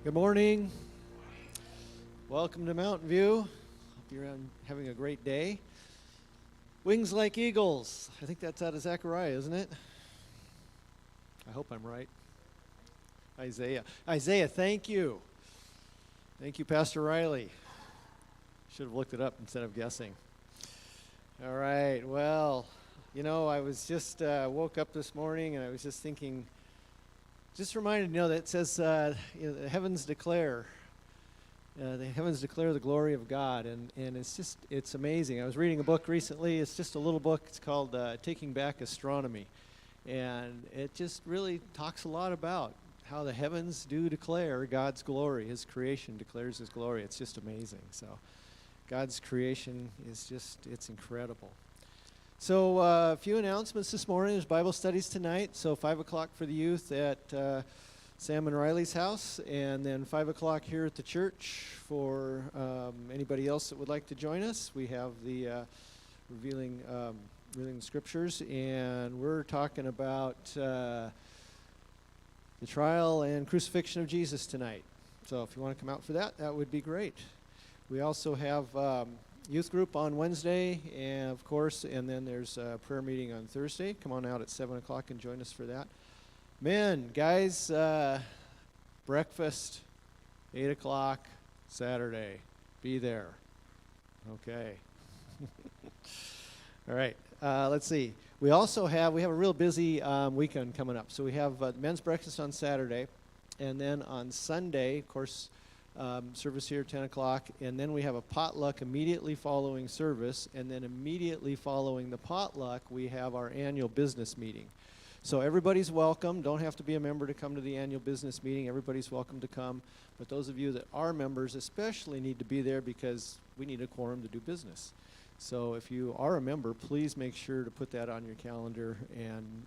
Good morning. Welcome to MountainView. Hope you're having a great day. Wings like eagles. I think that's out of Zechariah, isn't it? I hope I'm right. Isaiah. Isaiah, thank you. Thank you, Pastor Riley. Should have looked it up instead of guessing. All right. Well, I was just woke up this morning and I was just thinking, just reminded, that it says the heavens declare the glory of God, and it's amazing. I was reading a book recently. It's just a little book. It's called Taking Back Astronomy, and it just really talks a lot about how the heavens do declare God's glory. His creation declares His glory. It's just amazing. So God's creation is it's incredible. So a few announcements this morning. There's Bible studies tonight. So 5 o'clock for the youth at Sam and Riley's house, and then 5 o'clock here at the church for anybody else that would like to join us. We have the revealing the scriptures, and we're talking about the trial and crucifixion of Jesus tonight. So if you want to come out for that, that would be great. We also have youth group on Wednesday, and of course, and then there's a prayer meeting on Thursday. Come on out at 7 o'clock and join us for that. Men, guys, breakfast, 8 o'clock, Saturday. Be there. Okay. All right. Let's see. We have a real busy weekend coming up. So we have men's breakfast on Saturday, and then on Sunday, of course, service here at 10 o'clock, and then we have a potluck immediately following service, and then immediately following the potluck, we have our annual business meeting. So everybody's welcome. Don't have to be a member to come to the annual business meeting. Everybody's welcome to come, but those of you that are members especially need to be there because we need a quorum to do business. So if you are a member, please make sure to put that on your calendar and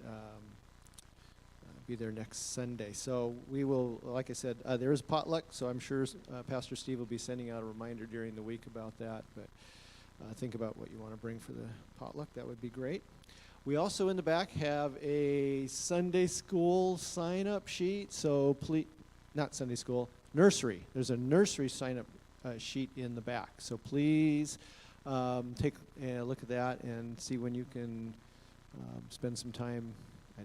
be there next Sunday. So we will, like I said, there is potluck, so I'm sure Pastor Steve will be sending out a reminder during the week about that, but think about what you want to bring for the potluck. That would be great. We also in the back have a Sunday school sign-up sheet, so please, not Sunday school, nursery. There's a nursery sign-up sheet in the back, so please take a look at that and see when you can spend some time at,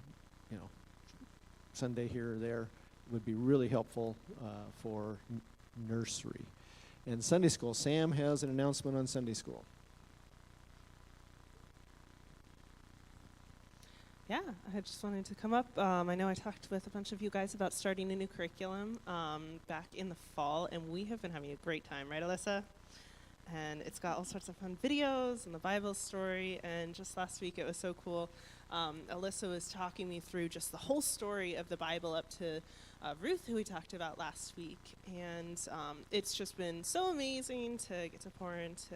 Sunday here or there would be really helpful for nursery. And Sunday school, Sam has an announcement on Sunday school. Yeah, I just wanted to come up. I know I talked with a bunch of you guys about starting a new curriculum back in the fall, and we have been having a great time, right, Alyssa? And it's got all sorts of fun videos and the Bible story, and just last week it was so cool. Alyssa was talking me through just the whole story of the Bible up to Ruth, who we talked about last week. And it's just been so amazing to get to pour into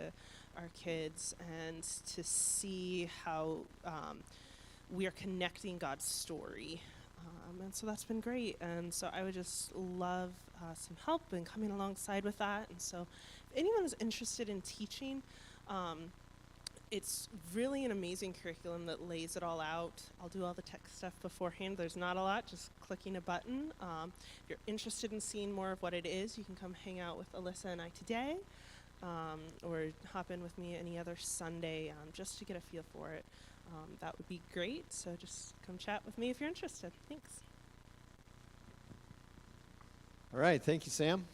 our kids and to see how we are connecting God's story. And so that's been great. And so I would just love some help in coming alongside with that. And so if anyone is interested in teaching, it's really an amazing curriculum that lays it all out. I'll do all the tech stuff beforehand. There's not a lot, just clicking a button. If you're interested in seeing more of what it is, you can come hang out with Alyssa and I today, or hop in with me any other Sunday just to get a feel for it. That would be great. So just come chat with me if you're interested. Thanks. All right. Thank you, Sam.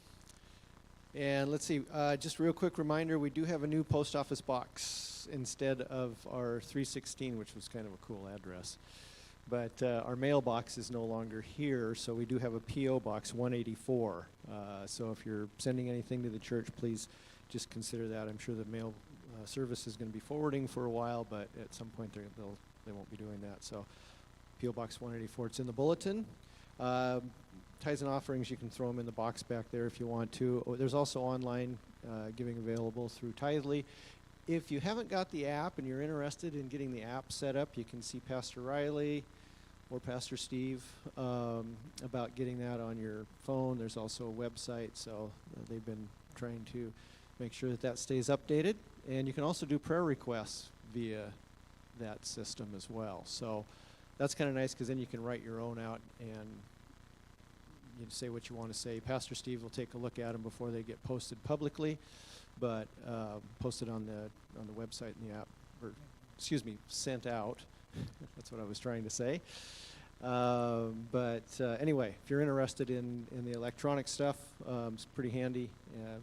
And let's see, just a real quick reminder, we do have a new post office box instead of our 316, which was kind of a cool address. But our mailbox is no longer here, so we do have a P.O. Box 184. So if you're sending anything to the church, please just consider that. I'm sure the mail service is going to be forwarding for a while, but at some point they won't be doing that. So P.O. Box 184, it's in the bulletin. Tithes and offerings, you can throw them in the box back there if you want to. There's also online giving available through Tithely. If you haven't got the app and you're interested in getting the app set up, you can see Pastor Riley or Pastor Steve about getting that on your phone. There's also a website, so they've been trying to make sure that stays updated. And you can also do prayer requests via that system as well. So that's kind of nice because then you can write your own out and you say what you want to say. Pastor Steve will take a look at them before they get posted publicly, but posted on the website and the app, or excuse me, sent out. That's what I was trying to say. But anyway, if you're interested in the electronic stuff, it's pretty handy.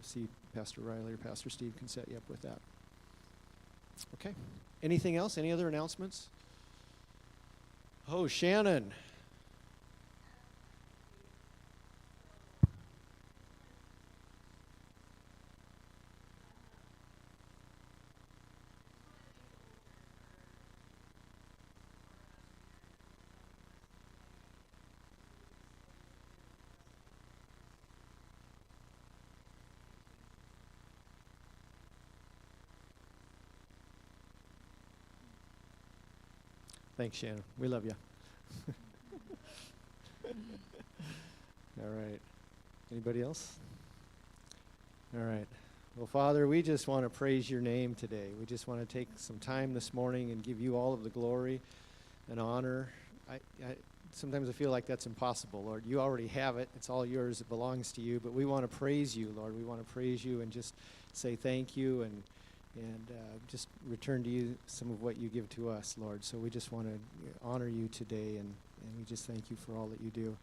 See Pastor Riley or Pastor Steve can set you up with that. Okay. Anything else? Any other announcements? Oh, Shannon. Thanks, Shannon. We love you. All right. Anybody else? All right. Well, Father, we just want to praise your name today. We just want to take some time this morning and give you all of the glory and honor. Sometimes I feel like that's impossible, Lord. You already have it. It's all yours. It belongs to you. But we want to praise you, Lord. We want to praise you and just say thank you and just return to you some of what you give to us, Lord. So we just want to honor you today, and we just thank you for all that you do.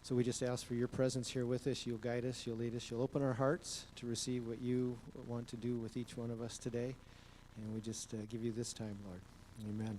So we just ask for your presence here with us. You'll guide us, you'll lead us, you'll open our hearts to receive what you want to do with each one of us today. And we just give you this time, Lord. Amen.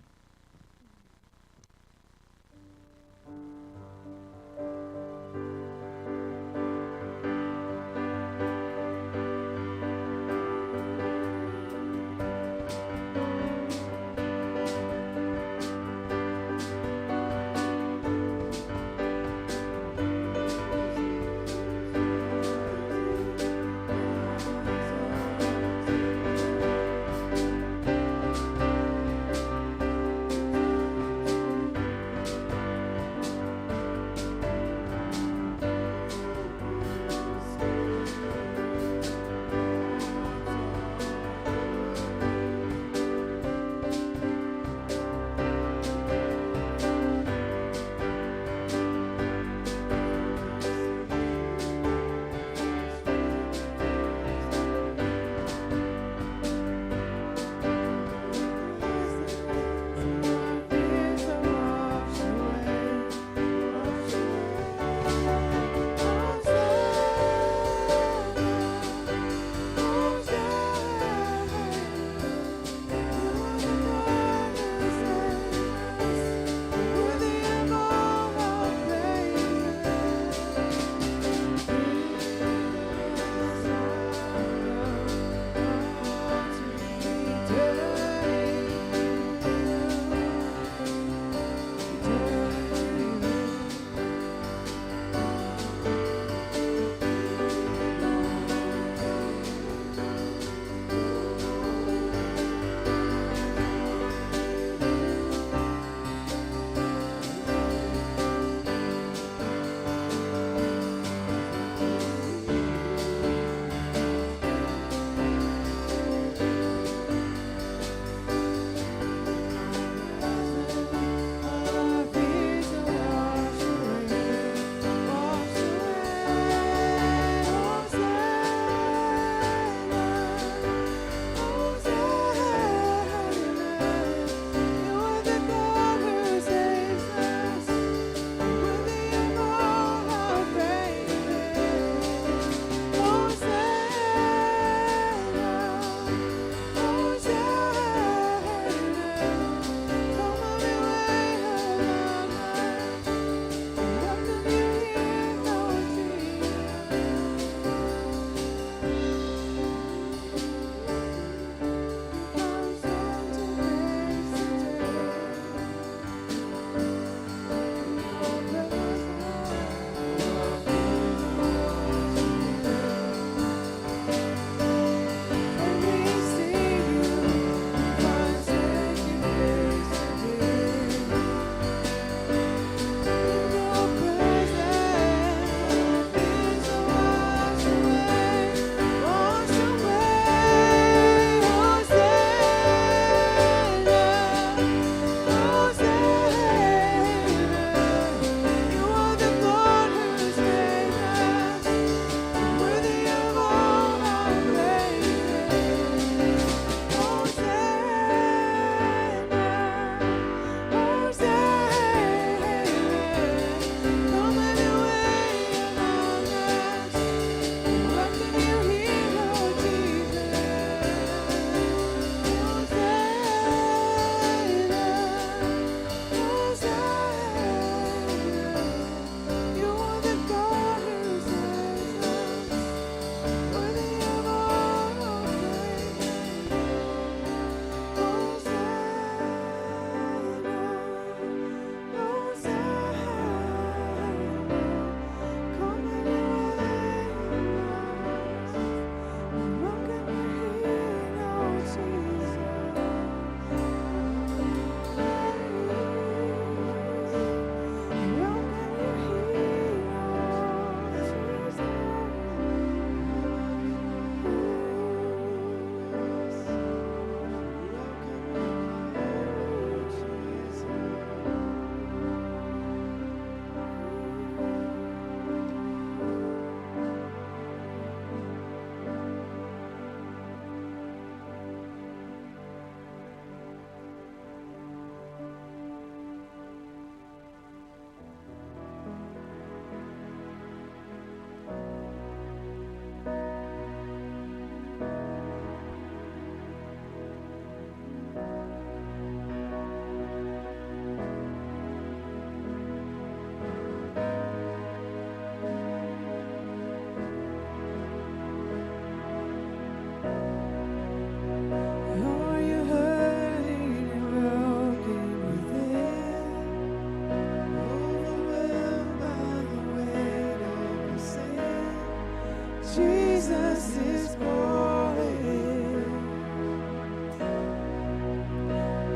Jesus is calling.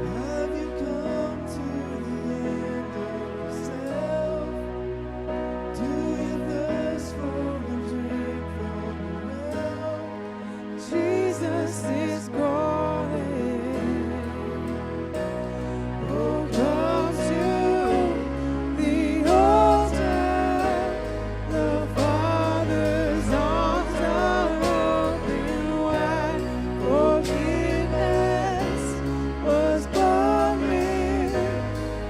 Have you come to the end of yourself? Do you thirst for a drink from the well? Jesus is calling. Oh, come to the altar. The Father's arms are open wide. Forgiveness was bought with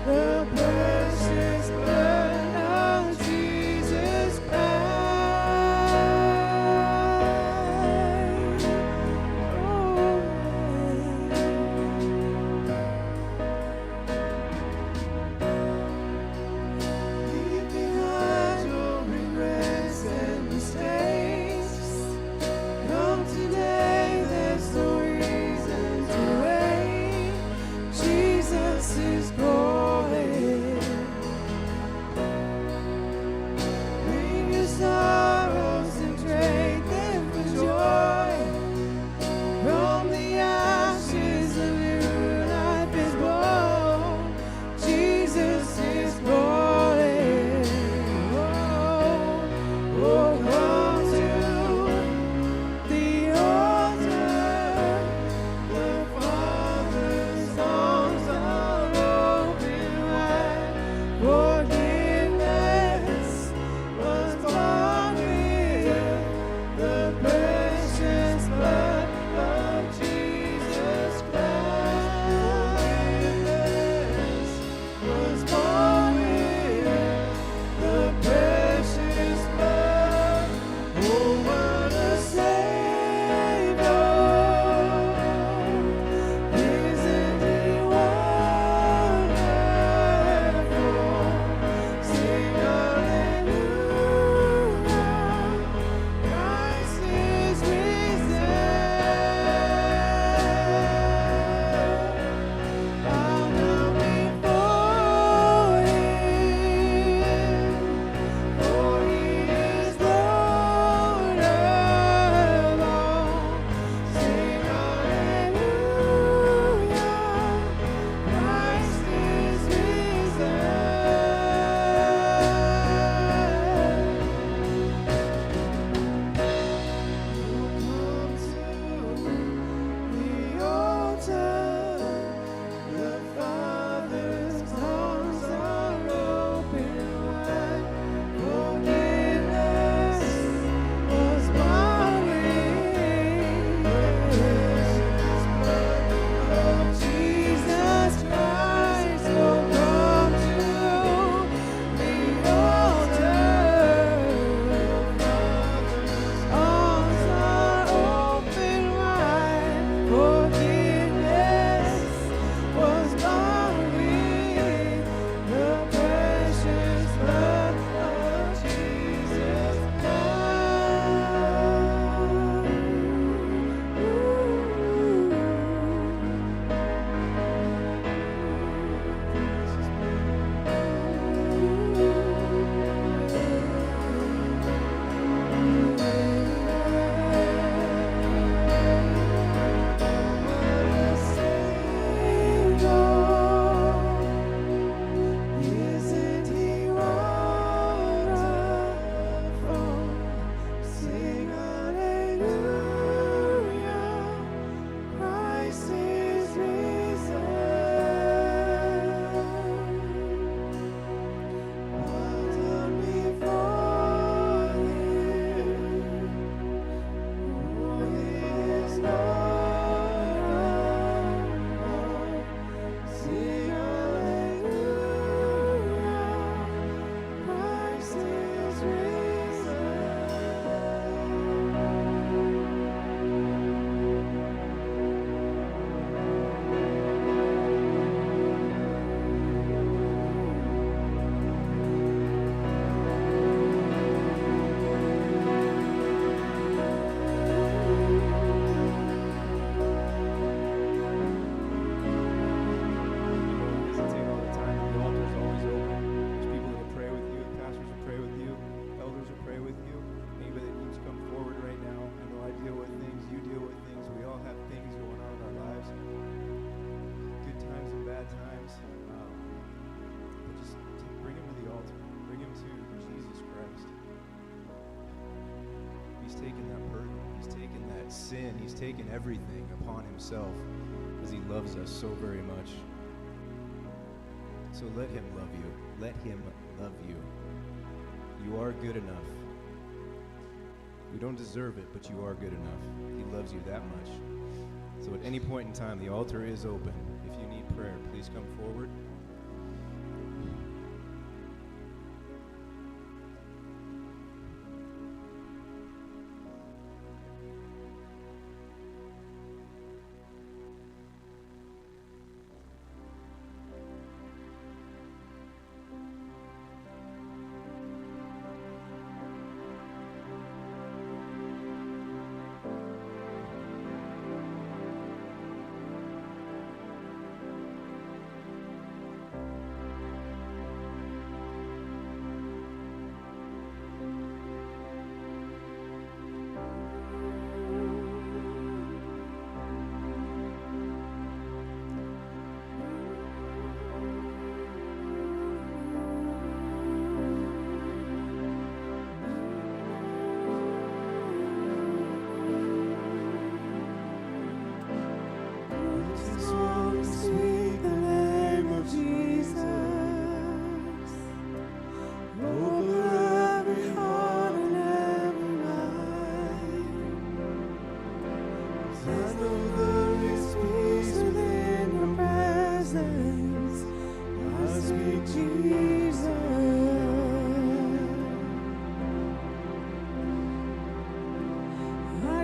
the precious blood of Jesus Christ. Leave behind your regrets and mistakes. Come today, there's no reason to wait. Jesus is calling. Bring your sorrows and trade them for joy. From the ashes a new life is born. Jesus is calling. Oh, come to the altar. The Father's arms are open wide. Forgiveness was bought with the precious blood of Jesus Christ. Forgiveness was bought with the precious blood that sin. He's taken everything upon himself because he loves us so very much. So let him love you. Let him love you. You are good enough. You don't deserve it, but you are good enough. He loves you that much. So at any point in time, the altar is open. If you need prayer, please come forward.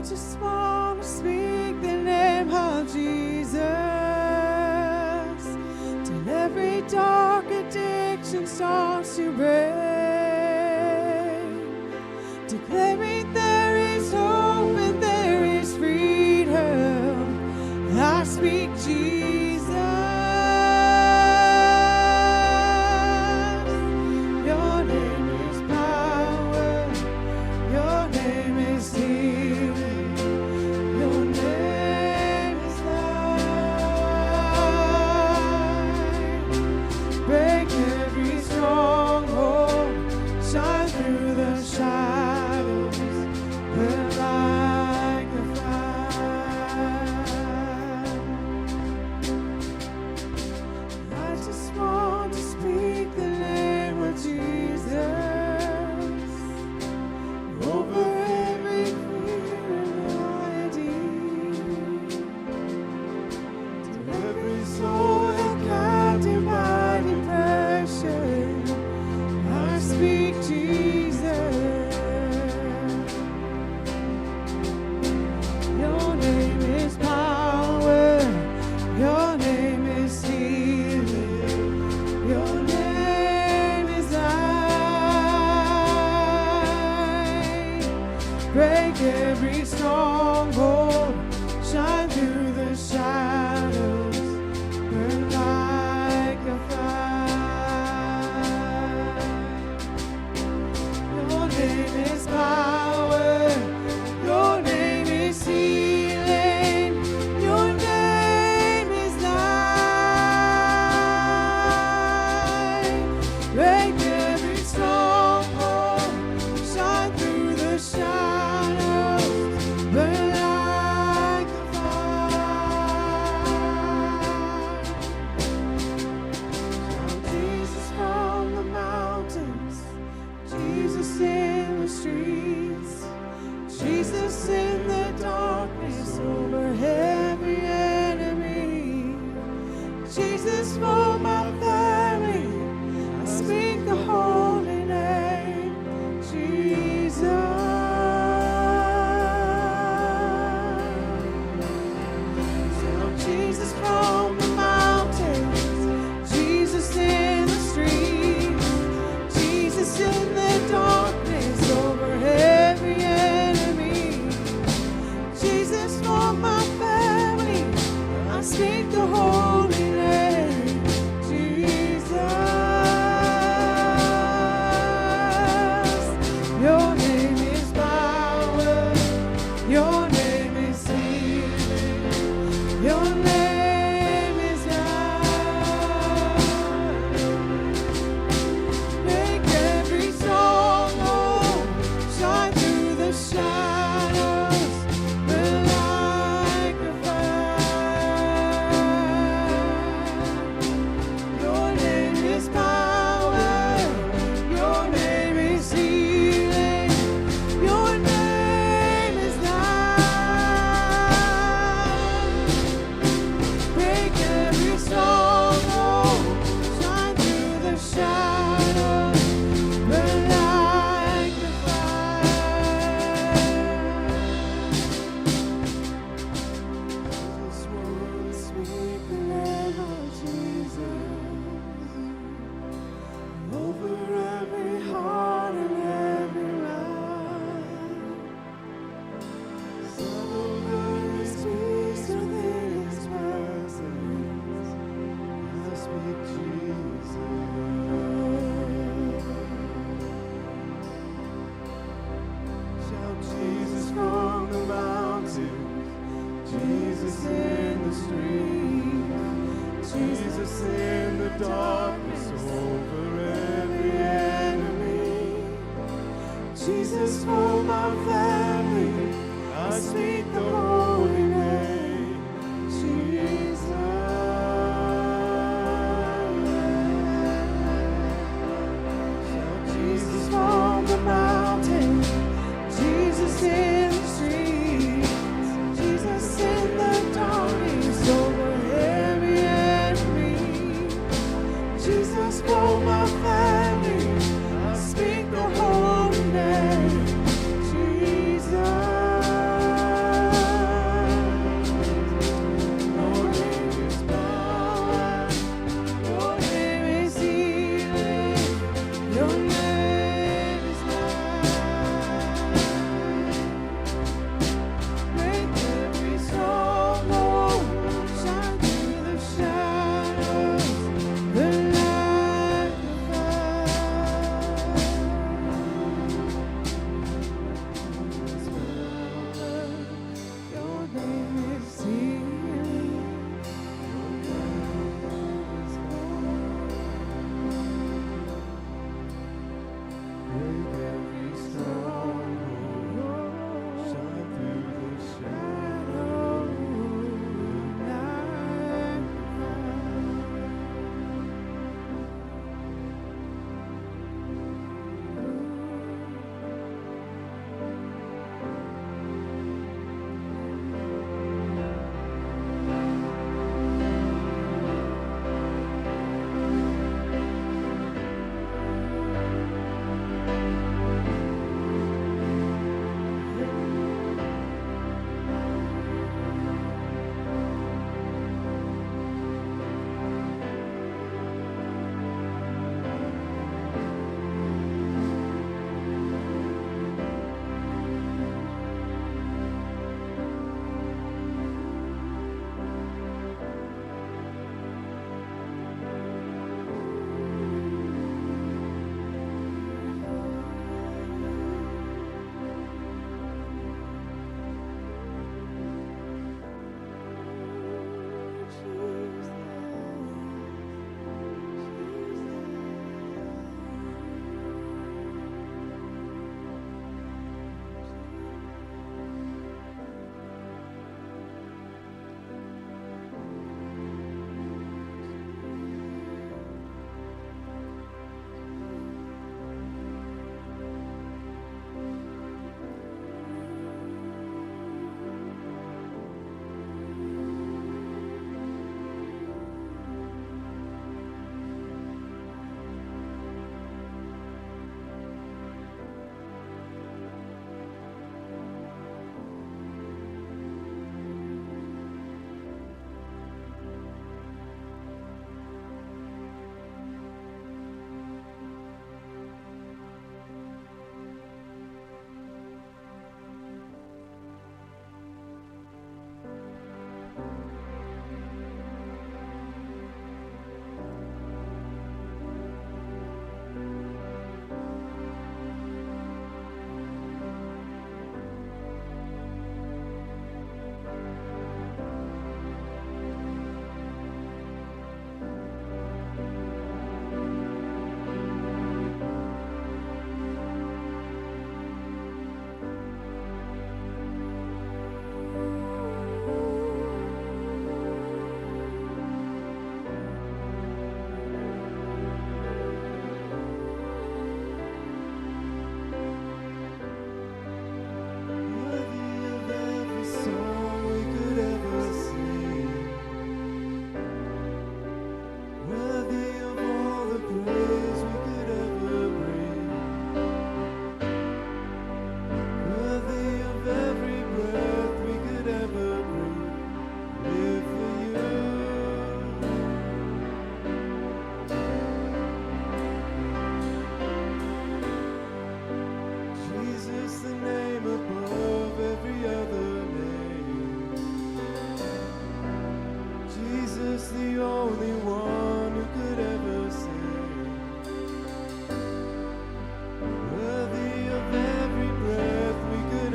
Just want to speak the name of Jesus till every dark addiction starts to break, declaring there is hope and there is freedom. I speak Jesus. Your name is power. Your name is healing. Break every stronghold, shine through the shadows, burn like a fire. Your name is power, your name is healing, your name is life. Break every stronghold, shine through the shadows. Burn like a fire. Jesus in the streets, Jesus in the darkness over every enemy, Jesus for my family, I speak the holy name, Jesus. Shout Jesus from the mountain, Jesus in the streets, Jesus in the darkness over every enemy, Jesus for my family, I speak the holy name, Jesus. Your name is power, your name is healing, your name is life. Break every stronghold, shine through the shadows, the light of your name is healing, your name is break every stronghold, shine through the shadow, light.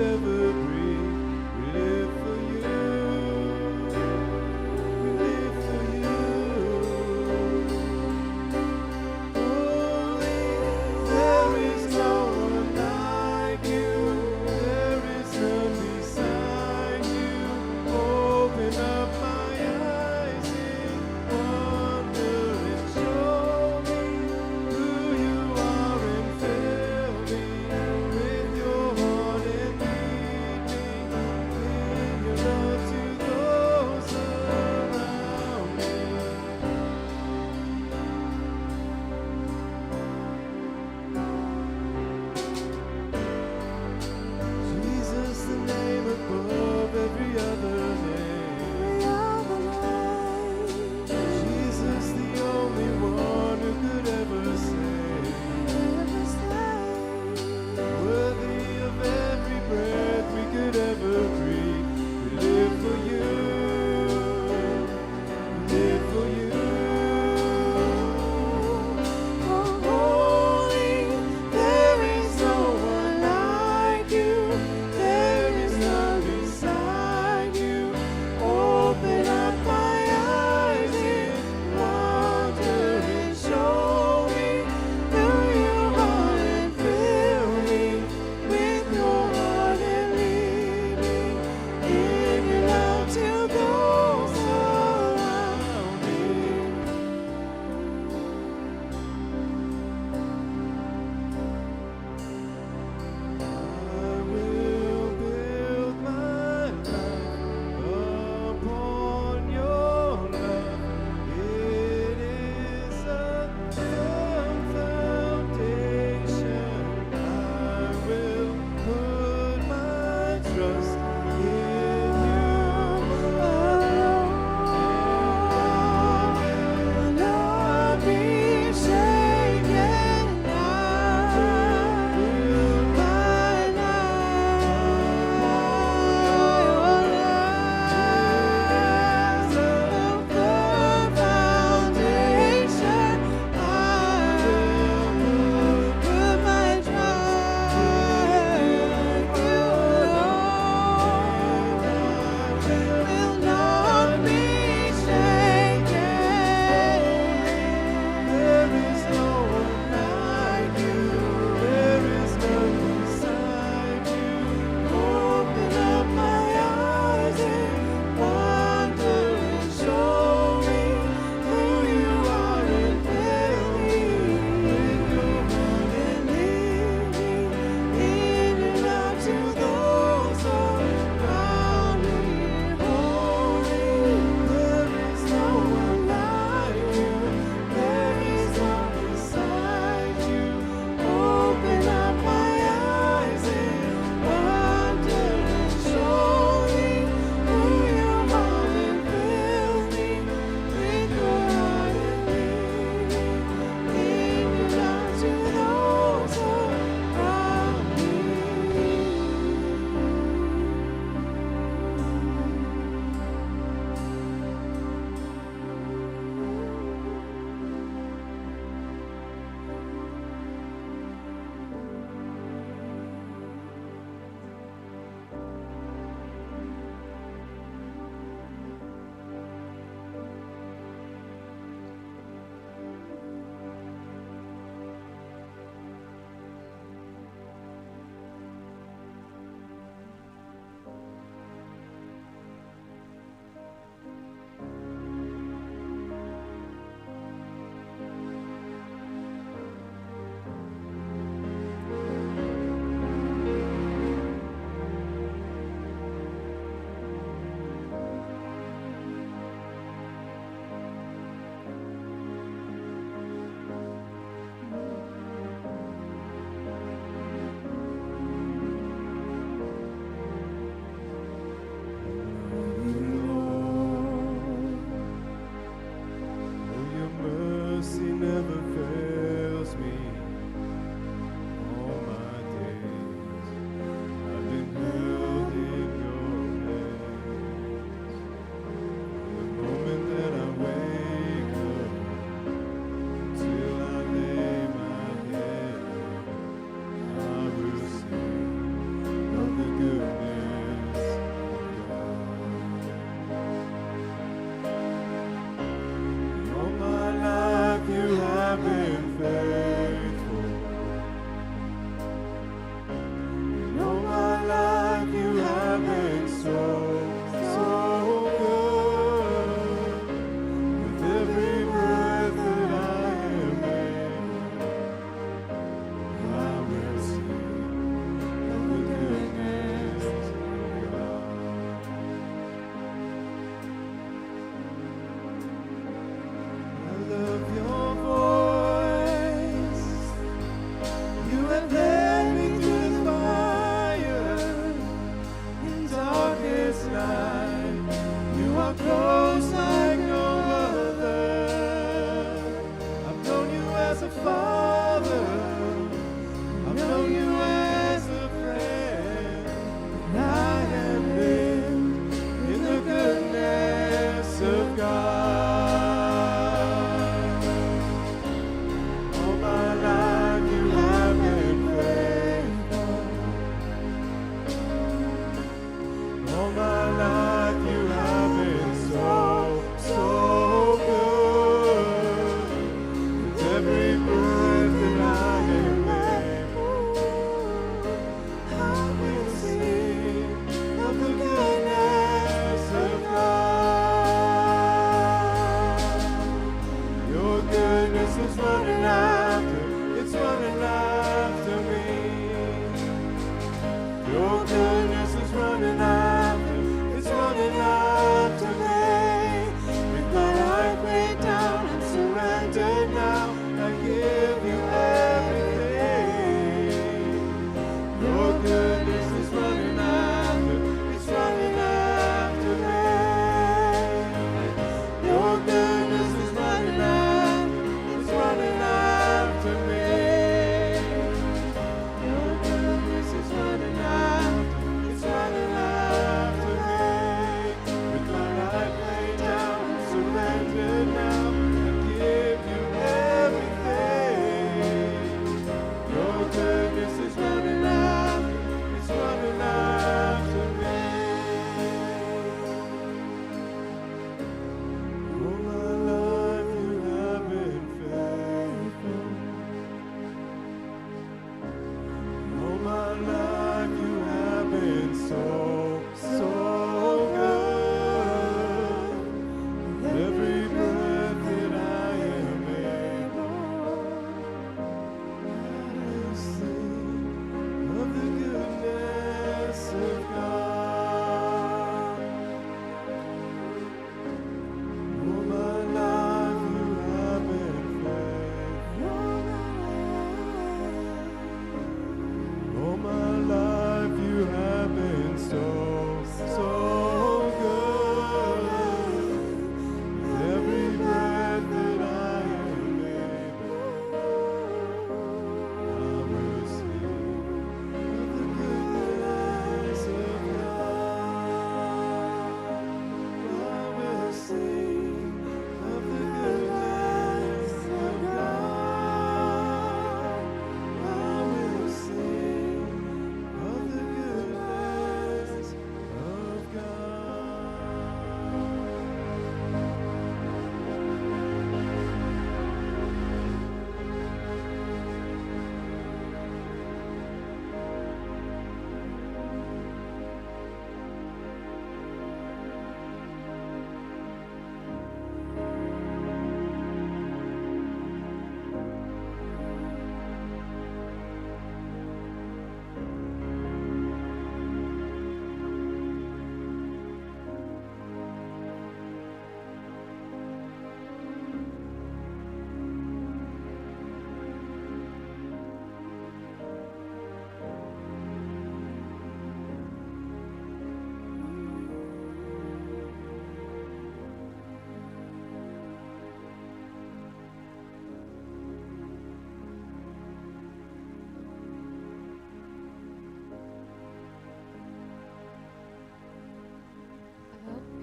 ever breathe. We live for you.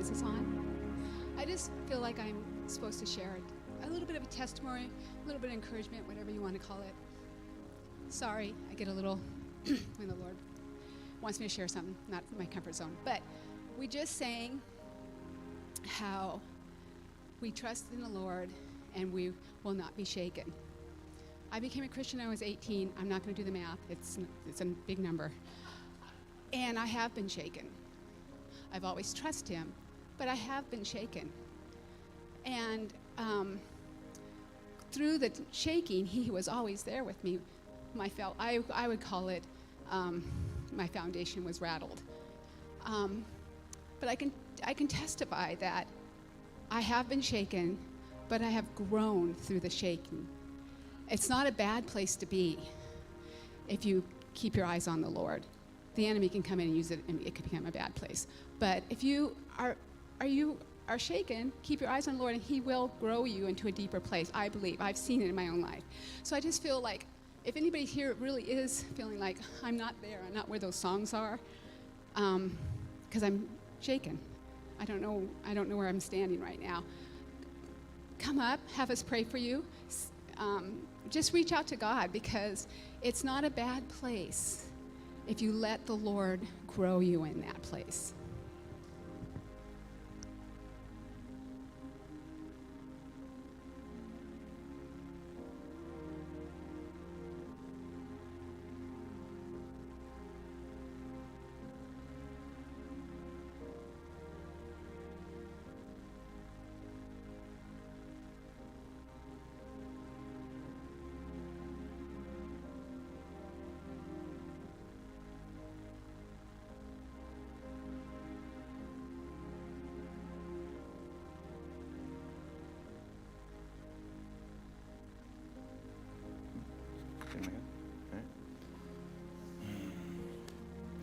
Is this on? I just feel like I'm supposed to share a little bit of a testimony, a little bit of encouragement, whatever you want to call it. Sorry, I get a little when the Lord wants me to share something, not my comfort zone. But we just sang how we trust in the Lord and we will not be shaken. I became a Christian when I was 18. I'm not going to do the math. It's a big number. And I have been shaken. I've always trusted him, but I have been shaken. And through the shaking, he was always there with me. I would call it my foundation was rattled. But I can testify that I have been shaken, but I have grown through the shaking. It's not a bad place to be if you keep your eyes on the Lord. The enemy can come in and use it, and it can become a bad place. But if you are shaken, keep your eyes on the Lord, and he will grow you into a deeper place. I believe. I've seen it in my own life. So I just feel like if anybody here really is feeling like I'm not there, I'm not where those songs are, because I'm shaken. I don't know where I'm standing right now. Come up, have us pray for you. Just reach out to God, because it's not a bad place if you let the Lord grow you in that place.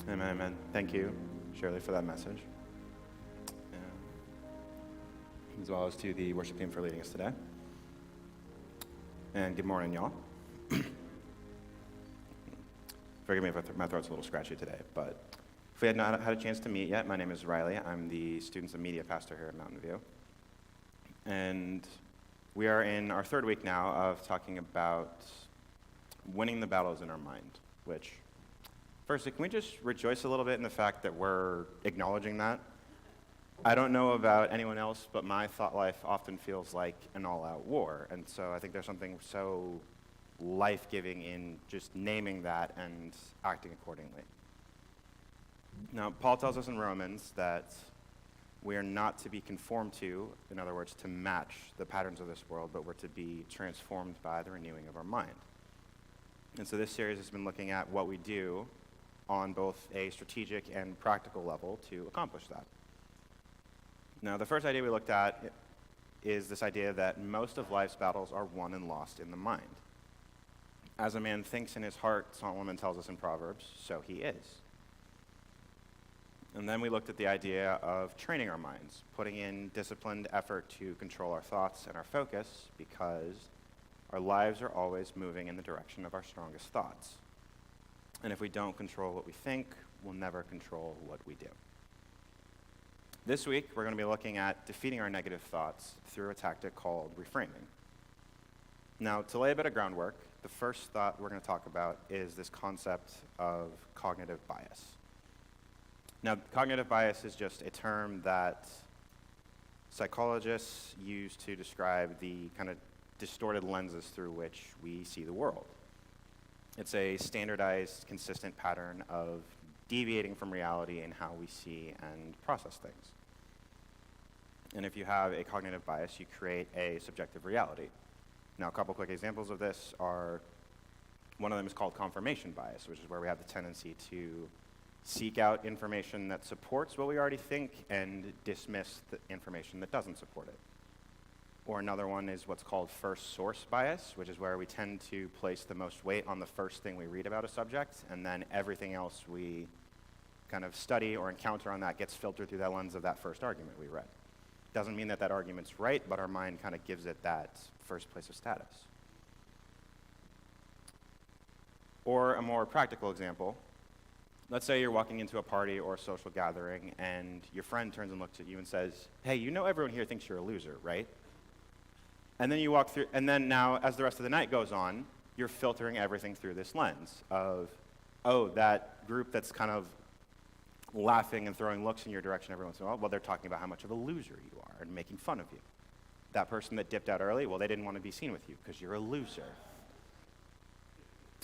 Amen, amen. Thank you, Shirley, for that message. As well as to the worship team for leading us today. And good morning, y'all. Forgive me if my throat's a little scratchy today, but if we had not had a chance to meet yet, my name is Riley. I'm the Students and Media Pastor here at MountainView. And we are in our third week now of talking about winning the battles in our mind, which, firstly, can we just rejoice a little bit in the fact that we're acknowledging that? I don't know about anyone else, but my thought life often feels like an all-out war. And so I think there's something so life-giving in just naming that and acting accordingly. Now, Paul tells us in Romans that we are not to be conformed to, in other words, to match the patterns of this world, but we're to be transformed by the renewing of our mind. And so this series has been looking at what we do on both a strategic and practical level to accomplish that. Now, the first idea we looked at is this idea that most of life's battles are won and lost in the mind. As a man thinks in his heart, Solomon tells us in Proverbs, so he is. And then we looked at the idea of training our minds, putting in disciplined effort to control our thoughts and our focus, because our lives are always moving in the direction of our strongest thoughts. And if we don't control what we think, we'll never control what we do. This week, we're going to be looking at defeating our negative thoughts through a tactic called reframing. Now, to lay a bit of groundwork, the first thought we're going to talk about is this concept of cognitive bias. Now, cognitive bias is just a term that psychologists use to describe the kind of distorted lenses through which we see the world. It's a standardized, consistent pattern of deviating from reality in how we see and process things. And if you have a cognitive bias, you create a subjective reality. Now, a couple quick examples of this are, one of them is called confirmation bias, which is where we have the tendency to seek out information that supports what we already think and dismiss the information that doesn't support it. Or another one is what's called first source bias, which is where we tend to place the most weight on the first thing we read about a subject, and then everything else we kind of study or encounter on that gets filtered through that lens of that first argument we read. Doesn't mean that that argument's right, but our mind kind of gives it that first place of status. Or a more practical example let's say you're walking into a party or a social gathering, and your friend turns and looks at you and says, hey, you know everyone here thinks you're a loser, right? And then you walk through, and then now, as the rest of the night goes on, you're filtering everything through this lens of, oh, that group that's kind of laughing and throwing looks in your direction every once in a while, well, they're talking about how much of a loser you are and making fun of you. That person that dipped out early, well, they didn't want to be seen with you because you're a loser.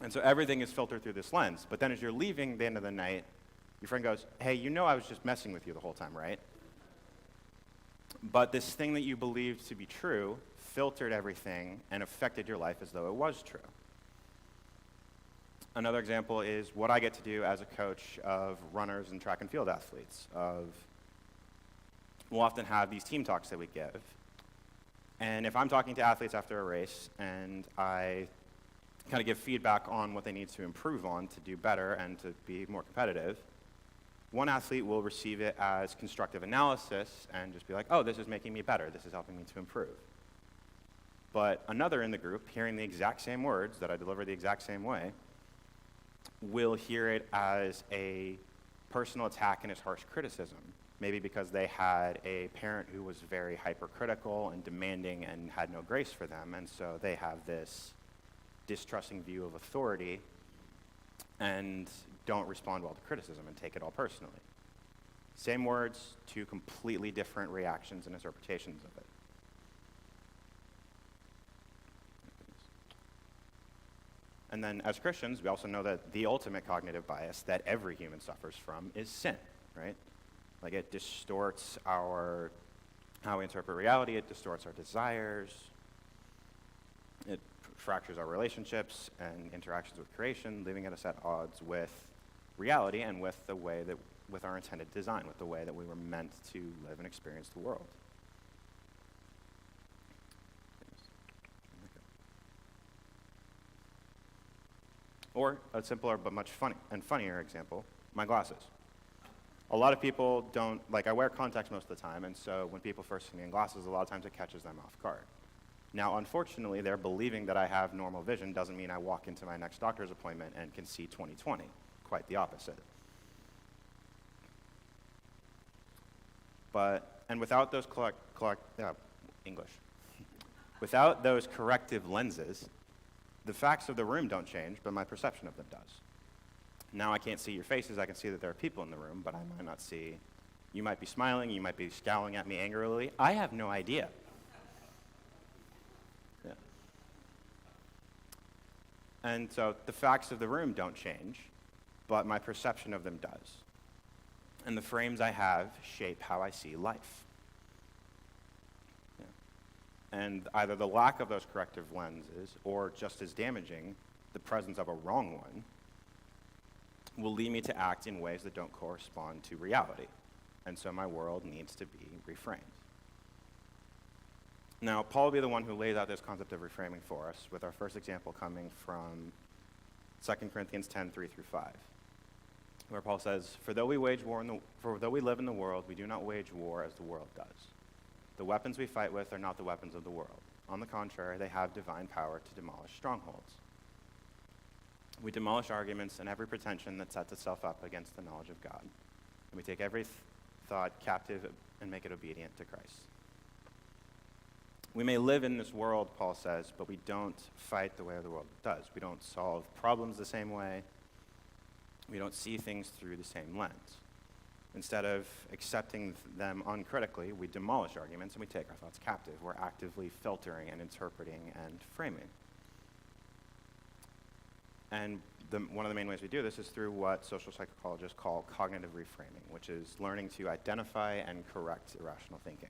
And so everything is filtered through this lens. But then as you're leaving the end of the night, your friend goes, hey, you know I was just messing with you the whole time, right? But this thing that you believed to be true filtered everything and affected your life as though it was true. Another example is what I get to do as a coach of runners and track and field athletes. We'll often have these team talks that we give. And if I'm talking to athletes after a race and I kind of give feedback on what they need to improve on to do better and to be more competitive, one athlete will receive it as constructive analysis and just be like, oh, this is making me better, this is helping me to improve. But another in the group, hearing the exact same words that I deliver the exact same way, will hear it as a personal attack and as harsh criticism, maybe because they had a parent who was very hypercritical and demanding and had no grace for them, and so they have this distrusting view of authority and don't respond well to criticism and take it all personally. Same words, two completely different reactions and interpretations of it. And then as Christians, we also know that the ultimate cognitive bias that every human suffers from is sin, right? Like it distorts how we interpret reality, it distorts our desires, it fractures our relationships and interactions with creation, leaving us at odds with reality and with the way that, with our intended design, with the way that we were meant to live and experience the world. Or a simpler but much funnier example, my glasses. A lot of people don't, I wear contacts most of the time, and so when people first see me in glasses, a lot of times it catches them off guard. Now, unfortunately, they're believing that I have normal vision doesn't mean I walk into my next doctor's appointment and can see 20/20. Quite the opposite. And without those without those corrective lenses, the facts of the room don't change, but my perception of them does. Now I can't see your faces, I can see that there are people in the room, but I might not see, you might be smiling, you might be scowling at me angrily. I have no idea. Yeah. And so the facts of the room don't change, but my perception of them does. And the frames I have shape how I see life. And either the lack of those corrective lenses, or just as damaging, the presence of a wrong one, will lead me to act in ways that don't correspond to reality. And so my world needs to be reframed. Now, Paul will be the one who lays out this concept of reframing for us, with our first example coming from 2 Corinthians 10, 3-5, where Paul says, For though we live in the world, we do not wage war as the world does. The weapons we fight with are not the weapons of the world. On the contrary, they have divine power to demolish strongholds. We demolish arguments and every pretension that sets itself up against the knowledge of God. And we take every thought captive and make it obedient to Christ. We may live in this world, Paul says, but we don't fight the way the world does. We don't solve problems the same way. We don't see things through the same lens. Instead of accepting them uncritically, we demolish arguments and we take our thoughts captive. We're actively filtering and interpreting and framing. And one of the main ways we do this is through what social psychologists call cognitive reframing, which is learning to identify and correct irrational thinking.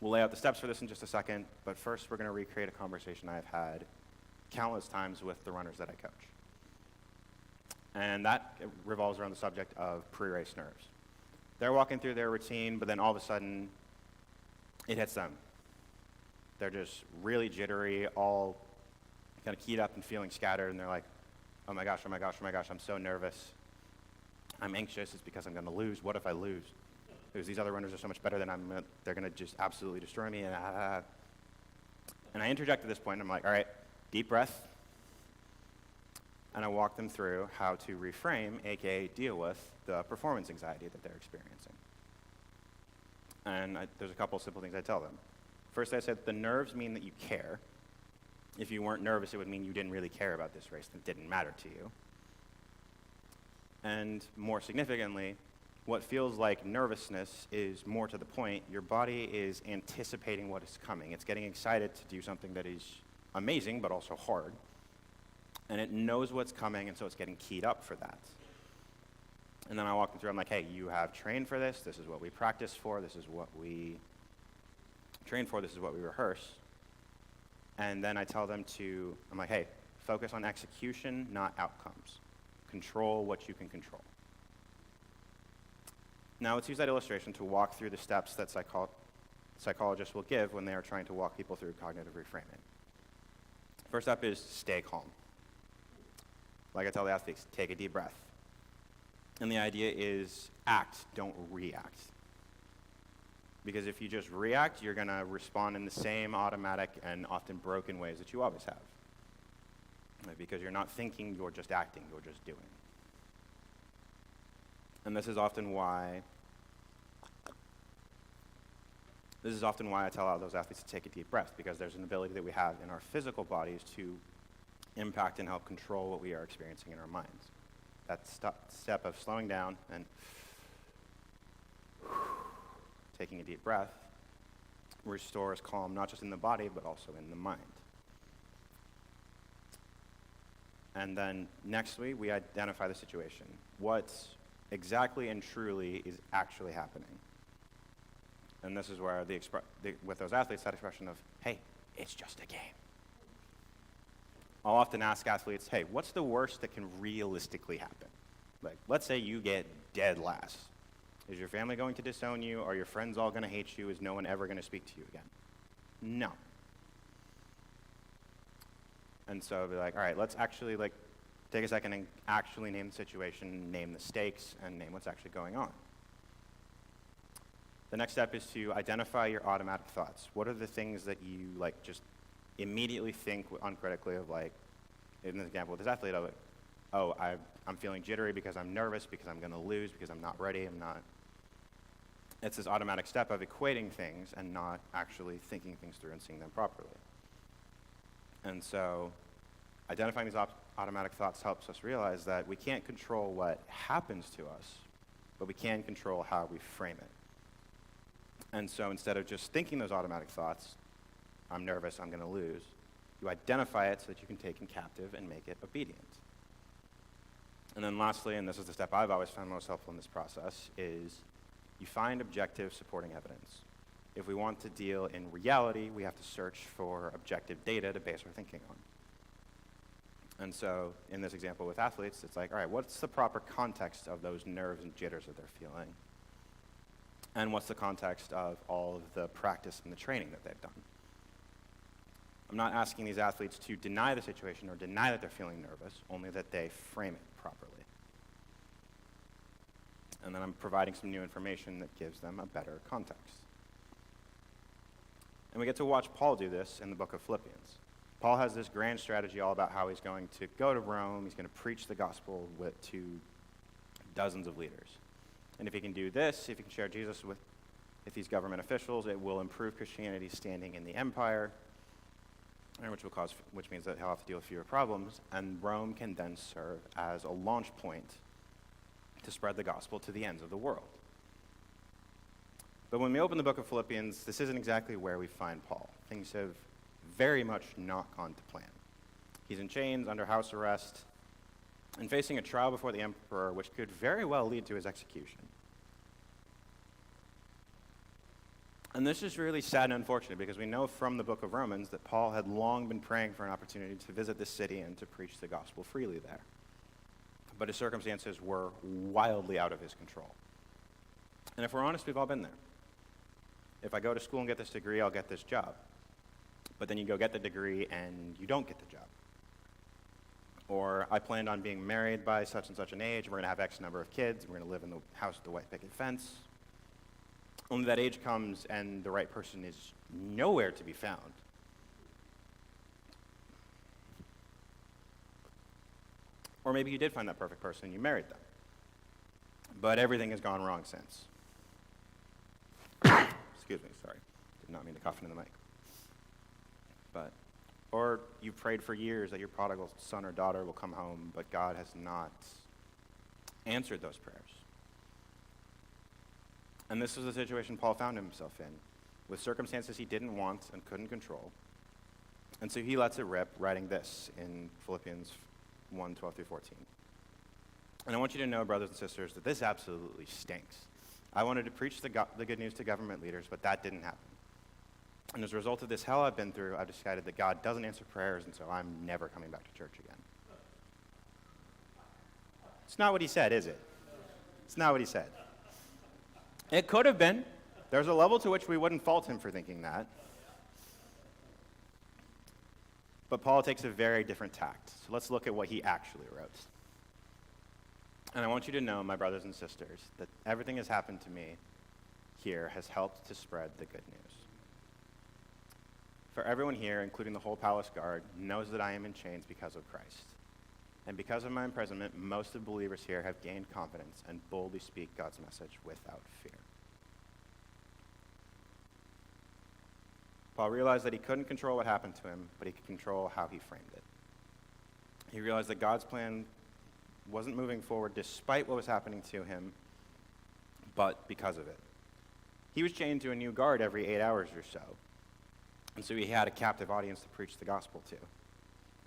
We'll lay out the steps for this in just a second, but first we're going to recreate a conversation I've had countless times with the runners that I coach. And that revolves around the subject of pre-race nerves. They're walking through their routine, but then all of a sudden, it hits them. They're just really jittery, all kind of keyed up and feeling scattered, and they're like, oh my gosh, I'm so nervous. I'm anxious, it's because I'm going to lose. What if I lose? Because these other runners are so much better than they're going to just absolutely destroy me. And I interject at this point, and I'm like, all right, deep breath. and I walk them through how to reframe, aka deal with, the performance anxiety that they're experiencing. And there's a couple simple things I tell them. First, I said the nerves mean that you care. If you weren't nervous, it would mean you didn't really care about this race, and it didn't matter to you. And more significantly, what feels like nervousness is more to the point. Your body is anticipating what is coming. It's getting excited to do something that is amazing, but also hard. And it knows what's coming, and so it's getting keyed up for that. And then I walk them through, I'm like, hey, you have trained for this. This is what we practice for. This is what we train for. This is what we rehearse. And then I tell them I'm like, hey, focus on execution, not outcomes. Control what you can control. Now let's use that illustration to walk through the steps that psychologists will give when they are trying to walk people through cognitive reframing. First up is stay calm. Like I tell the athletes, take a deep breath. And the idea is act, don't react. Because if you just react, you're going to respond in the same automatic and often broken ways that you always have. Because you're not thinking, you're just acting, you're just doing. And this is often why I tell all those athletes to take a deep breath, because there's an ability that we have in our physical bodies to impact and help control what we are experiencing in our minds. That step of slowing down and taking a deep breath restores calm, not just in the body, but also in the mind. And then nextly, we identify the situation. What exactly and truly is actually happening? And this is where with those athletes, that expression of, hey, it's just a game. I'll often ask athletes, hey, what's the worst that can realistically happen? Like, let's say you get dead last. Is your family going to disown you? Are your friends all going to hate you? Is no one ever going to speak to you again? No. And so I'll be like, all right, let's actually take a second and actually name the situation, name the stakes, and name what's actually going on. The next step is to identify your automatic thoughts. What are the things that you just immediately think uncritically of, in this example with this athlete, I'm feeling jittery because I'm nervous, because I'm going to lose, because I'm not ready, It's this automatic step of equating things and not actually thinking things through and seeing them properly. And so identifying these automatic thoughts helps us realize that we can't control what happens to us, but we can control how we frame it. And so instead of just thinking those automatic thoughts, I'm nervous, I'm going to lose, you identify it so that you can take it captive and make it obedient. And then lastly, and this is the step I've always found most helpful in this process, is you find objective supporting evidence. If we want to deal in reality, we have to search for objective data to base our thinking on. And so in this example with athletes, it's like, all right, what's the proper context of those nerves and jitters that they're feeling? And what's the context of all of the practice and the training that they've done? I'm not asking these athletes to deny the situation or deny that they're feeling nervous, only that they frame it properly. And then I'm providing some new information that gives them a better context. And we get to watch Paul do this in the book of Philippians. Paul has this grand strategy all about how he's going to go to Rome, he's going to preach the gospel to dozens of leaders. And if he can do this, if he can share Jesus with these government officials, it will improve Christianity's standing in the empire, which means that he'll have to deal with fewer problems, and Rome can then serve as a launch point to spread the gospel to the ends of the world. But when we open the book of Philippians, this isn't exactly where we find Paul. Things have very much not gone to plan. He's in chains, under house arrest, and facing a trial before the emperor, which could very well lead to his execution. And this is really sad and unfortunate, because we know from the book of Romans that Paul had long been praying for an opportunity to visit this city and to preach the gospel freely there. But his circumstances were wildly out of his control. And if we're honest, we've all been there. If I go to school and get this degree, I'll get this job. But then you go get the degree and you don't get the job. Or I planned on being married by such and such an age, we're going to have X number of kids, we're going to live in the house with the white picket fence. Only that age comes and the right person is nowhere to be found. Or maybe you did find that perfect person and you married them. But everything has gone wrong since. Excuse me, sorry. Did not mean to cough into the mic. Or you've prayed for years that your prodigal son or daughter will come home, but God has not answered those prayers. And this was the situation Paul found himself in, with circumstances he didn't want and couldn't control. And so he lets it rip, writing this in Philippians 1:12-14. And I want you to know, brothers and sisters, that this absolutely stinks. I wanted to preach the good news to government leaders, but that didn't happen. And as a result of this hell I've been through, I've decided that God doesn't answer prayers, and so I'm never coming back to church again. It's not what he said, is it? It's not what he said. It could have been. There's a level to which we wouldn't fault him for thinking that. But Paul takes a very different tact. So let's look at what he actually wrote. And I want you to know, my brothers and sisters, that everything that's happened to me here has helped to spread the good news. For everyone here, including the whole palace guard, knows that I am in chains because of Christ. And because of my imprisonment, most of the believers here have gained confidence and boldly speak God's message without fear. Paul realized that he couldn't control what happened to him, but he could control how he framed it. He realized that God's plan wasn't moving forward despite what was happening to him, but because of it. He was chained to a new guard every 8 hours or so. And so he had a captive audience to preach the gospel to.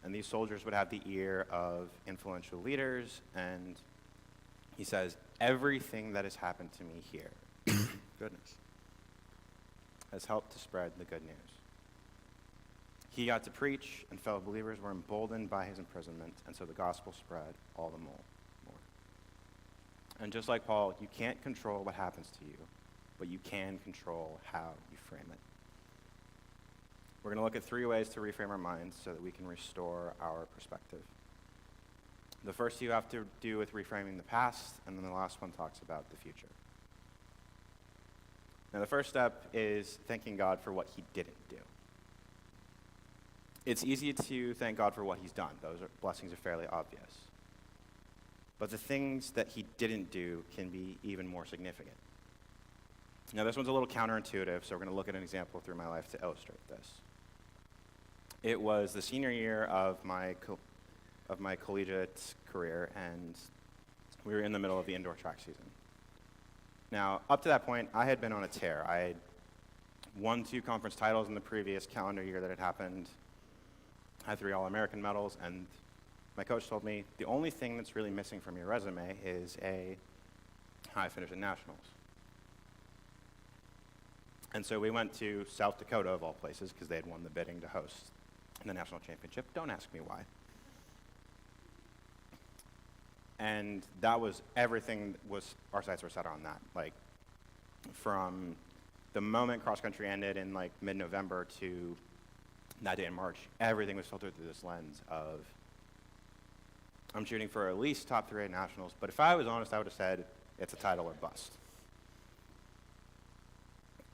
And these soldiers would have the ear of influential leaders, and he says, everything that has happened to me here, goodness, has helped to spread the good news. He got to preach, and fellow believers were emboldened by his imprisonment, and so the gospel spread all the more. And just like Paul, you can't control what happens to you, but you can control how you frame it. We're going to look at 3 ways to reframe our minds so that we can restore our perspective. The first you have to do with reframing the past, and then the last one talks about the future. Now, the first step is thanking God for what he didn't do. It's easy to thank God for what he's done. Those blessings are fairly obvious. But the things that he didn't do can be even more significant. Now, this one's a little counterintuitive, so we're going to look at an example through my life to illustrate this. It was the senior year of my collegiate career, and we were in the middle of the indoor track season. Now, up to that point, I had been on a tear. I had won 2 conference titles in the previous calendar year that had happened, had 3 All-American medals, and my coach told me, the only thing that's really missing from your resume is a high finish at nationals. And so we went to South Dakota, of all places, because they had won the bidding to host the national championship. Don't ask me why. And that was everything, our sights were set on that. Like, from the moment cross-country ended in like mid-November to that day in March, everything was filtered through this lens of, I'm shooting for at least top 3 at nationals, but if I was honest, I would have said it's a title or bust.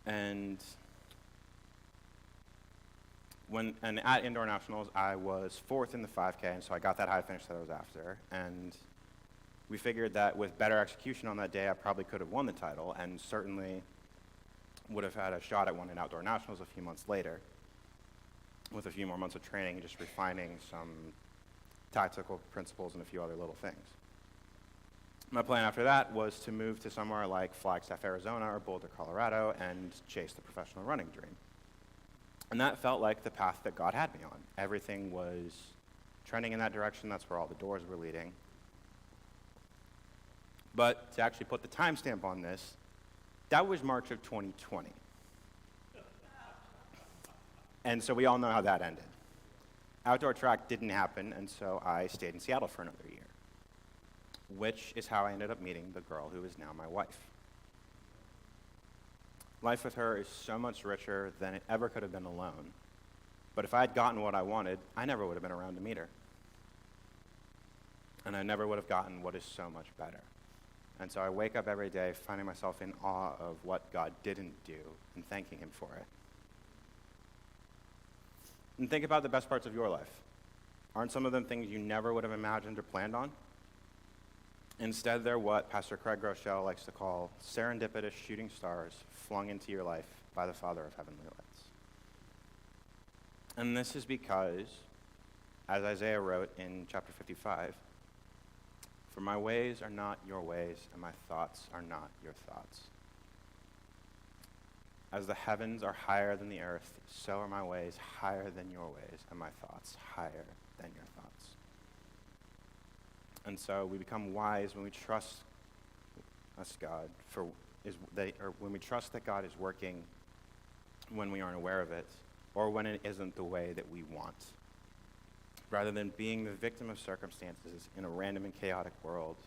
And at indoor nationals, I was 4th in the 5K, and so I got that high finish that I was after. And we figured that with better execution on that day, I probably could have won the title, and certainly would have had a shot at winning outdoor nationals a few months later, with a few more months of training and just refining some tactical principles and a few other little things. My plan after that was to move to somewhere like Flagstaff, Arizona, or Boulder, Colorado, and chase the professional running dream. And that felt like the path that God had me on. Everything was trending in that direction. That's where all the doors were leading. But to actually put the timestamp on this, that was March of 2020. And so we all know how that ended. Outdoor track didn't happen, and so I stayed in Seattle for another year, which is how I ended up meeting the girl who is now my wife. Life with her is so much richer than it ever could have been alone. But if I had gotten what I wanted, I never would have been around to meet her. And I never would have gotten what is so much better. And so I wake up every day finding myself in awe of what God didn't do and thanking him for it. And think about the best parts of your life. Aren't some of them things you never would have imagined or planned on? Instead, they're what Pastor Craig Groeschel likes to call serendipitous shooting stars flung into your life by the Father of heavenly lights. And this is because, as Isaiah wrote in chapter 55, "For my ways are not your ways, and my thoughts are not your thoughts. As the heavens are higher than the earth, so are my ways higher than your ways, and my thoughts higher than your thoughts." And so we become wise when we trust when we trust that God is working when we aren't aware of it, or when it isn't the way that we want. Rather than being the victim of circumstances in a random and chaotic world,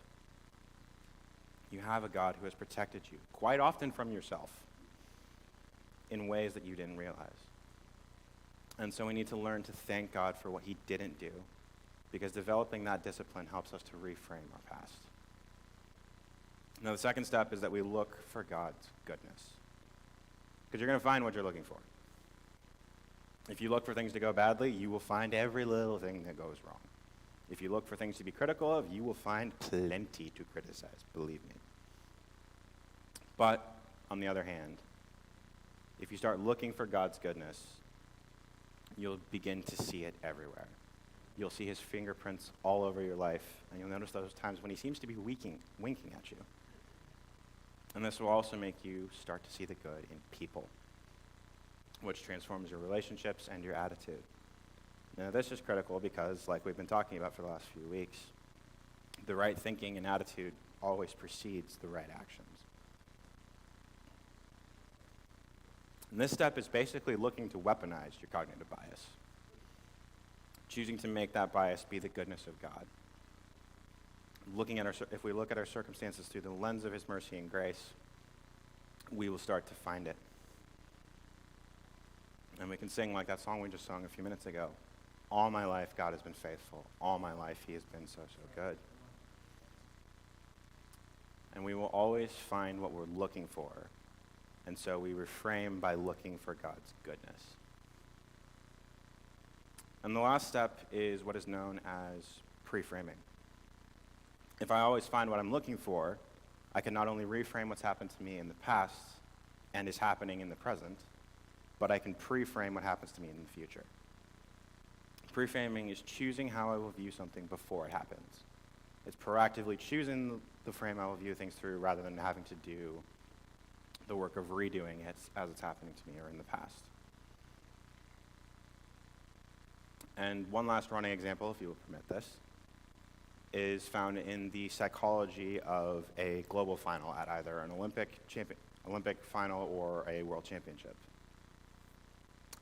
you have a God who has protected you, quite often from yourself, in ways that you didn't realize. And so we need to learn to thank God for what he didn't do, because developing that discipline helps us to reframe our past. Now, the second step is that we look for God's goodness, because you're going to find what you're looking for. If you look for things to go badly, you will find every little thing that goes wrong. If you look for things to be critical of, you will find plenty to criticize, believe me. But, on the other hand, if you start looking for God's goodness, you'll begin to see it everywhere. You'll see his fingerprints all over your life, and you'll notice those times when he seems to be winking at you. And this will also make you start to see the good in people, which transforms your relationships and your attitude. Now, this is critical because, like we've been talking about for the last few weeks, the right thinking and attitude always precedes the right actions. And this step is basically looking to weaponize your cognitive bias, choosing to make that bias be the goodness of God. If we look at our circumstances through the lens of his mercy and grace, we will start to find it. And we can sing like that song we just sung a few minutes ago. All my life, God has been faithful. All my life, he has been so, so good. And we will always find what we're looking for. And so we reframe by looking for God's goodness. And the last step is what is known as pre-framing. If I always find what I'm looking for, I can not only reframe what's happened to me in the past and is happening in the present, but I can pre-frame what happens to me in the future. Pre-framing is choosing how I will view something before it happens. It's proactively choosing the frame I will view things through rather than having to do the work of redoing it as it's happening to me or in the past. And one last running example, if you will permit this, is found in the psychology of a global final at either an Olympic final or a world championship.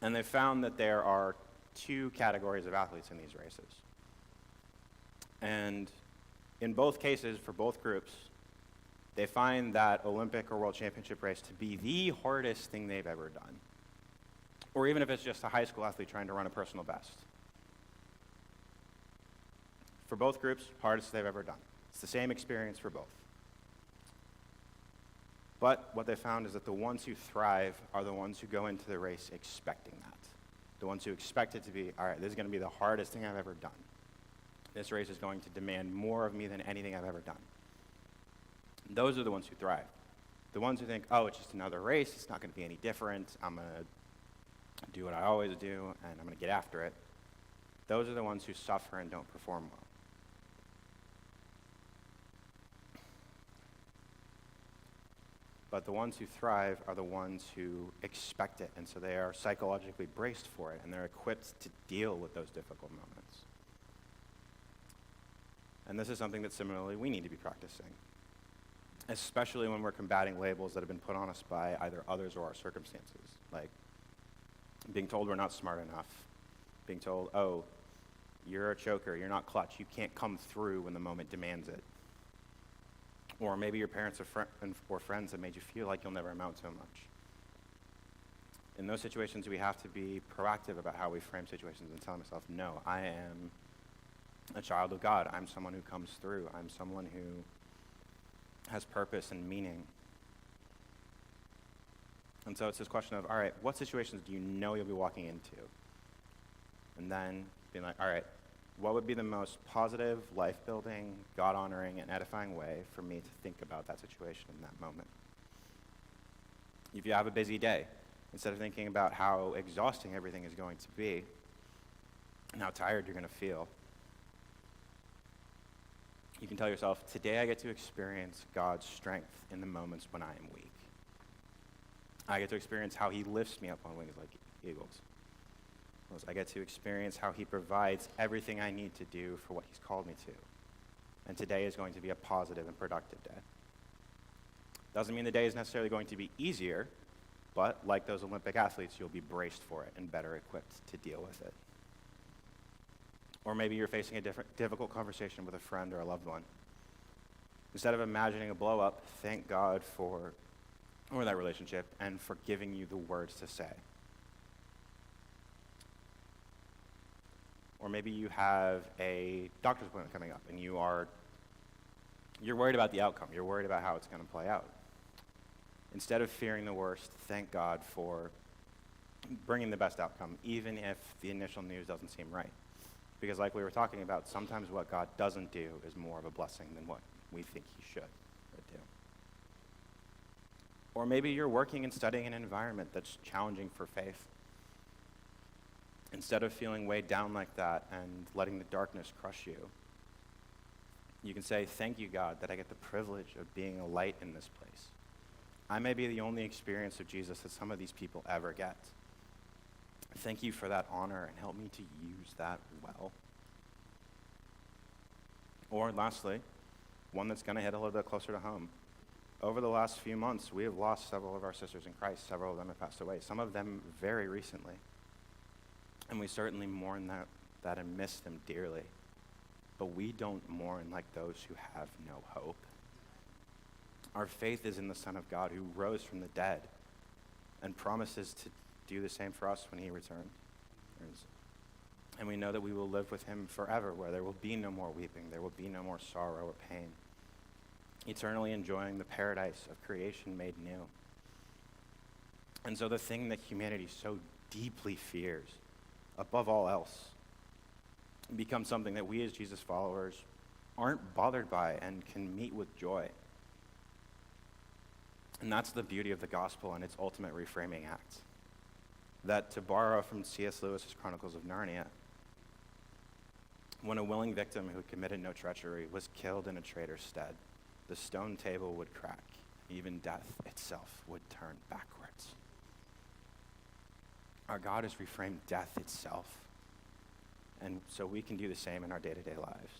And they found that there are two categories of athletes in these races. And in both cases, for both groups, they find that Olympic or world championship race to be the hardest thing they've ever done. Or even if it's just a high school athlete trying to run a personal best. For both groups, hardest they've ever done. It's the same experience for both. But what they found is that the ones who thrive are the ones who go into the race expecting that. The ones who expect it to be, all right, this is going to be the hardest thing I've ever done. This race is going to demand more of me than anything I've ever done. Those are the ones who thrive. The ones who think, oh, it's just another race, it's not going to be any different, I'm going to do what I always do, and I'm going to get after it. Those are the ones who suffer and don't perform well. But the ones who thrive are the ones who expect it, and so they are psychologically braced for it, and they're equipped to deal with those difficult moments. And this is something that similarly we need to be practicing, especially when we're combating labels that have been put on us by either others or our circumstances, like being told we're not smart enough, being told, oh, you're a choker, you're not clutch, you can't come through when the moment demands it. Or maybe your parents or friends have made you feel like you'll never amount to much. In those situations, we have to be proactive about how we frame situations and tell myself, no, I am a child of God. I'm someone who comes through. I'm someone who has purpose and meaning. And so it's this question of, all right, what situations do you know you'll be walking into? And then being like, all right, what would be the most positive, life-building, God-honoring, and edifying way for me to think about that situation in that moment? If you have a busy day, instead of thinking about how exhausting everything is going to be and how tired you're going to feel, you can tell yourself, today I get to experience God's strength in the moments when I am weak. I get to experience how he lifts me up on wings like eagles. I get to experience how he provides everything I need to do for what he's called me to. And today is going to be a positive and productive day. Doesn't mean the day is necessarily going to be easier, but like those Olympic athletes, you'll be braced for it and better equipped to deal with it. Or maybe you're facing a difficult conversation with a friend or a loved one. Instead of imagining a blow up, thank God for that relationship and for giving you the words to say. Or maybe you have a doctor's appointment coming up and you're worried about the outcome. You're worried about how it's going to play out. Instead of fearing the worst, thank God for bringing the best outcome, even if the initial news doesn't seem right. Because like we were talking about, sometimes what God doesn't do is more of a blessing than what we think he should do. Or maybe you're working and studying in an environment that's challenging for faith. Instead of feeling weighed down like that and letting the darkness crush you, you can say, thank you, God, that I get the privilege of being a light in this place. I may be the only experience of Jesus that some of these people ever get. Thank you for that honor and help me to use that well. Or lastly, one that's going to hit a little bit closer to home. Over the last few months, we have lost several of our sisters in Christ. Several of them have passed away, some of them very recently. And we certainly mourn that and miss them dearly. But we don't mourn like those who have no hope. Our faith is in the Son of God who rose from the dead and promises to do the same for us when he returns. And we know that we will live with him forever, where there will be no more weeping, there will be no more sorrow or pain, eternally enjoying the paradise of creation made new. And so the thing that humanity so deeply fears, above all else, becomes something that we as Jesus followers aren't bothered by and can meet with joy. And that's the beauty of the gospel and its ultimate reframing act. That, to borrow from C.S. Lewis's Chronicles of Narnia, when a willing victim who committed no treachery was killed in a traitor's stead, the stone table would crack, even death itself would turn backwards. Our God has reframed death itself, and so we can do the same in our day-to-day lives.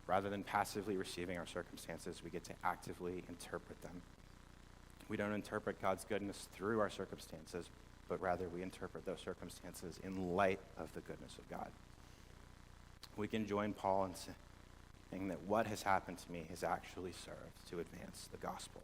Rather than passively receiving our circumstances, we get to actively interpret them. We don't interpret God's goodness through our circumstances, but rather we interpret those circumstances in light of the goodness of God. We can join Paul in saying that what has happened to me has actually served to advance the gospel.